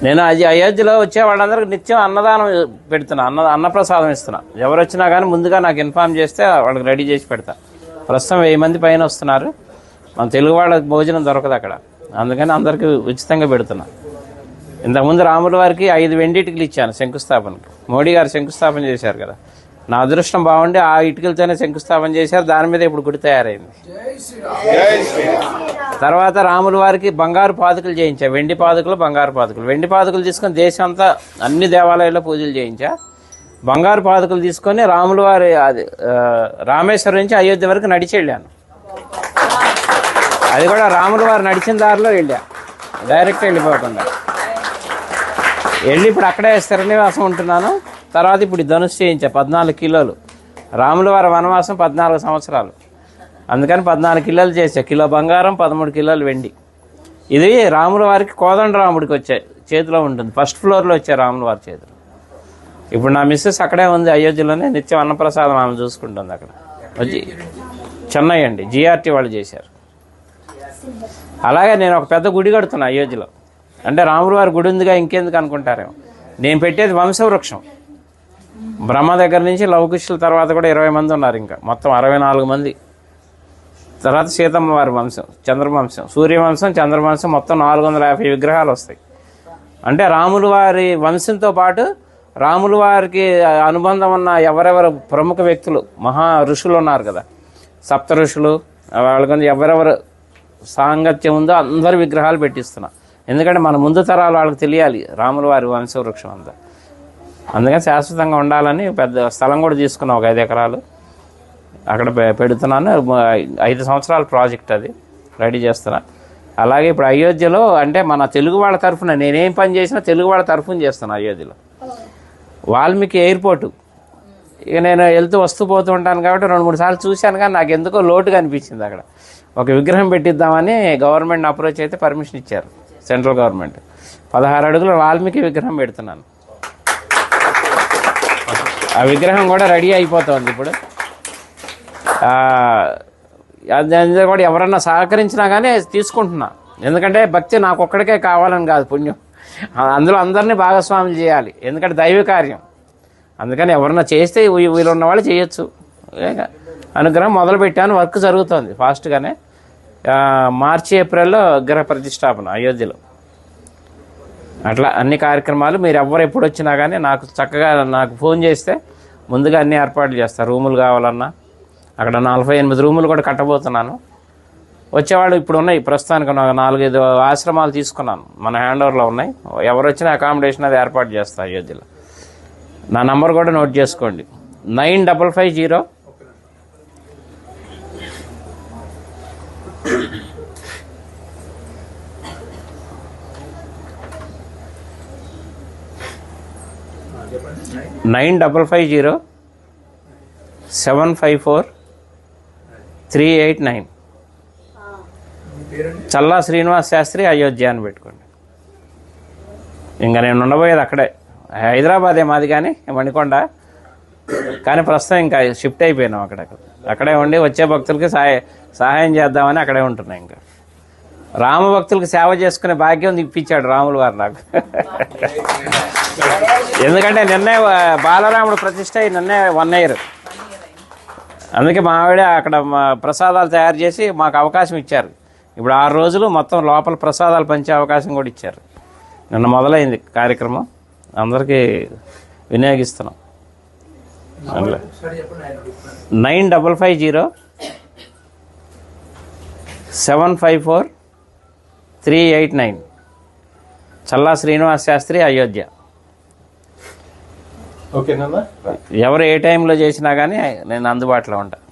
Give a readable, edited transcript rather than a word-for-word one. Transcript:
నేను అయోధ్యలో వచ్చే వాళ్ళందరికీ నిత్యం అన్నదానం పెడుతున్నా, అన్నప్రసాదం ఇస్తున్నా. ఎవరు వచ్చినా కానీ ముందుగా నాకు ఇన్ఫార్మ్ చేస్తే వాళ్ళకి రెడీ చేసి పెడతా. ప్రస్తుతం 1000 మంది పైన వస్తున్నారు. మన తెలుగు వాళ్ళకి భోజనం దొరకదు అక్కడ, అందుకని అందరికీ ఉచితంగా పెడుతున్నా. ఇంతకుముందు రాముల వారికి 5 వెండి ఇటుకలు ఇచ్చాను శంకుస్థాపనకి. మోడీ గారు శంకుస్థాపన చేశారు కదా, నా అదృష్టం బాగుండి ఆ ఇటుకలతోనే శంకుస్థాపన చేశారు. దాని మీద ఇప్పుడు గుడి తయారైంది. తర్వాత రాముల వారికి బంగారు పాదుకలు చేయించా, వెండి పాదుకలు, బంగారు పాదుకలు. వెండి పాదుకలు తీసుకొని దేశం అంతా అన్ని దేవాలయాల్లో పూజలు చేయించా. బంగారు పాదుకలు తీసుకొని రాముల వారి రామేశ్వరం నుంచి అయోధ్య వరకు నడిచి వెళ్ళాను. అది కూడా రాముల వారు నడిచిన దారిలో వెళ్ళా, డైరెక్ట్ వెళ్ళిపోకుండా వెళ్ళి ఇప్పుడు అక్కడే స్థిరనివాసం ఉంటున్నాను. తర్వాత ఇప్పుడు ధనుసు చేయించా 14 కిలోలు. రాముల వారి వనవాసం 14 సంవత్సరాలు, అందుకని 14 కిలోలు చేసా. కిలో బంగారం, 13 కిలోలు వెండి. ఇది రాముల వారికి కోదండరాముడికి వచ్చే చేతిలో ఉంటుంది, ఫస్ట్ ఫ్లోర్లో వచ్చే రాముల వారి చేతిలో. ఇప్పుడు నా మిస్సెస్ అక్కడే ఉంది అయోధ్యలోనే, నిత్యం అన్నప్రసాదం ఆమె చూసుకుంటుంది అక్కడ. వచ్చి చెన్నై అండి, జిఆర్టీ వాళ్ళు చేశారు. అలాగే నేను ఒక పెద్ద గుడి కడుతున్నా అయోధ్యలో. అంటే రాముల వారి గుడి ఉందిగా ఇంకెందుకు అనుకుంటారేమో. నేను పెట్టేది వంశవృక్షం. బ్రహ్మ దగ్గర నుంచి లవకుశుల తర్వాత కూడా 20 మంది ఉన్నారు, ఇంకా మొత్తం 64 మంది. తర్వాత సీతమ్మ వారి వంశం, చంద్రవంశం, సూర్యవంశం, చంద్రవంశం, మొత్తం 450 విగ్రహాలు వస్తాయి. అంటే రాముల వారి వంశంతో పాటు రాముల వారికి అనుబంధం ఉన్న ఎవరెవరు ప్రముఖ వ్యక్తులు, మహా ఋషులు ఉన్నారు కదా, సప్త ఋషులు, వాళ్ళకి ఎవరెవరు సాంగత్యం ఉందో అందరి విగ్రహాలు పెట్టిస్తున్నా. ఎందుకంటే మన ముందు తరాలు వాళ్ళకి తెలియాలి రాముల వారి వంశవృక్షం అంతా. అందుకని శాశ్వతంగా ఉండాలని పెద్ద స్థలం కూడా తీసుకున్నా, ఒక 5 ఎకరాలు అక్కడ పెడుతున్నాను. 5 సంవత్సరాల ప్రాజెక్ట్ అది, రెడీ చేస్తున్నా. అలాగే ఇప్పుడు అయోధ్యలో అంటే మన తెలుగు వాళ్ళ తరఫున నేనేం పని చేసినా తెలుగు వాళ్ళ తరఫున చేస్తాను. అయోధ్యలో వాల్మీకి ఎయిర్పోర్టు, ఇక నేను వెళ్తూ వస్తూ పోతూ ఉంటాను కాబట్టి 2-3 సార్లు చూశాను, కానీ నాకు ఎందుకో లోటుగా అనిపించింది. అక్కడ ఒక విగ్రహం పెట్టిద్దామని గవర్నమెంట్ అప్రోచ్ అయితే పర్మిషన్ ఇచ్చారు, సెంట్రల్ గవర్నమెంట్. 16 అడుగుల వాల్మీకి విగ్రహం పెడుతున్నాను. ఆ విగ్రహం కూడా రెడీ అయిపోతుంది ఇప్పుడు. అది కూడా ఎవరన్నా సహకరించినా కానీ తీసుకుంటున్నా. ఎందుకంటే భక్తి నాకు ఒక్కడికే కావాలని కాదు, పుణ్యం అందులో అందరినీ భాగస్వాములు చేయాలి, ఎందుకంటే దైవ కార్యం. అందుకని ఎవరన్నా చేస్తే వీళ్ళు ఉన్న వాళ్ళు చేయొచ్చు. అనుగ్రహం మొదలుపెట్టాను, వర్క్ జరుగుతుంది ఫాస్ట్గానే. మార్చి ఏప్రిల్లో విగ్రహ ప్రతిష్టాపన అయోధ్యలో. అట్లా అన్ని కార్యక్రమాలు మీరు ఎవరు ఎప్పుడు వచ్చినా కానీ నాకు చక్కగా నాకు ఫోన్ చేస్తే ముందుగా అన్ని ఏర్పాట్లు చేస్తారు. రూములు కావాలన్నా అక్కడ 48 రూములు కూడా కట్టబోతున్నాను. వచ్చేవాళ్ళు ఇప్పుడు ఉన్నాయి, ప్రస్తుతానికి 4-5 ఆశ్రమాలు తీసుకున్నాను, మన హ్యాండ్ ఓవర్లో ఉన్నాయి. ఎవరు వచ్చినా అకామిడేషన్ అది ఏర్పాటు చేస్తారు అయోధ్యలో. నా నంబర్ కూడా నోట్ చేసుకోండి, 9550 754-389. చల్లా శ్రీనివాస్ శాస్త్రి అయోధ్య అని పెట్టుకోండి. ఇంకా నేను ఉండబోయేది అక్కడే, హైదరాబాదే మాది కానీ మణికొండ, కానీ ప్రస్తుతం ఇంకా షిఫ్ట్ అయిపోయినాం అక్కడే ఉండి వచ్చే భక్తులకి సహాయం చేద్దామని అక్కడే ఉంటున్నాయి. ఇంకా రామ భక్తులకి సేవ చేసుకునే భాగ్యం ఇప్పించాడు రాముల వారు నాకు. ఎందుకంటే నిన్నే బాలరాముడు ప్రతిష్ట నిన్నే 1 year. అందుకే మా ఆవిడ అక్కడ ప్రసాదాలు తయారు చేసి మాకు అవకాశం ఇచ్చారు. ఇప్పుడు 6 రోజులు మొత్తం లోపల ప్రసాదాలు పంచే అవకాశం కూడా ఇచ్చారు. నిన్న మొదలైంది కార్యక్రమం, అందరికీ వినియోగిస్తున్నాం. 9550-754-389. చల్లా శ్రీనివాస్ శాస్త్రి అయోధ్య. ఓకేనా? ఎవరు ఏ టైంలో చేసినా కానీ నేను అందుబాటులో ఉంటాను.